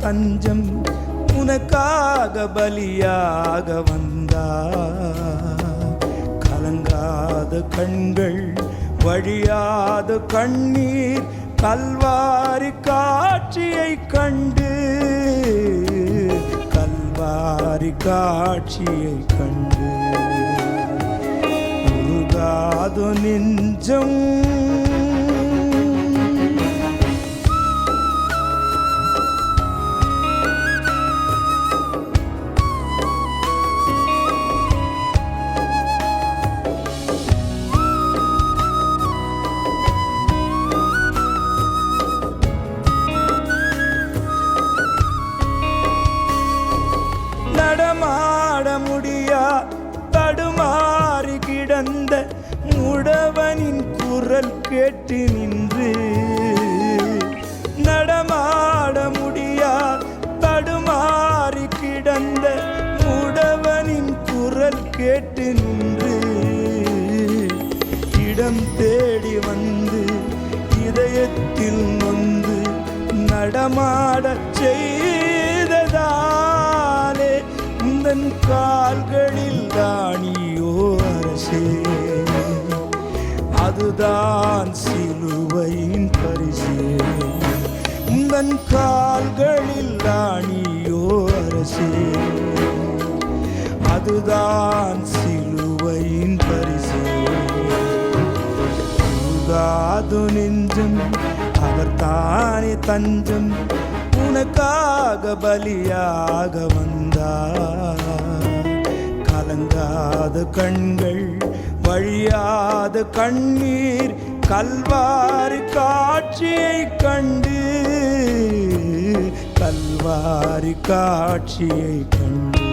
தஞ்சம் உனக்காக பலியாக வந்தார். கலங்காத கண்கள் வழியாத கண்ணீர் கல்வாரி காட்சியை கண்டு, கல்வாரி காட்சியை கண்டு உருகாது நெஞ்சம். நடமாட முடியா தடுமாறி கிடந்த முடவனின் குரல் கேட்டு நின்று, நடமாட முடியா தடுமாறி கிடந்த முடவனின் குரல் கேட்டு நின்று, இடம் தேடி வந்து இதயத்தில் நொந்து நடமாட செய்ததாலே உந்தன் கால்களில் தானியோ அரசே, அதுதான் சிலுவையின் பரிசே. உந்தன் கால்களில் தானியோ அரசே, அதுதான் சிலுவையின் பரிசே. உருகாது நெஞ்சம் அவர் தானே தஞ்சம் உனக்காக பலியாக வந்தார். கலங்காத கண்கள் வழியாத கண்ணீர் கல்வாரி காட்சியை கண்டு, கல்வாரி காட்சியை கண்டு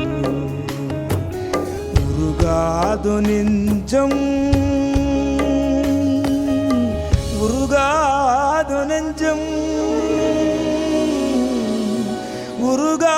உருகாது நெஞ்சம், உருகாது நெஞ்சம், உருகா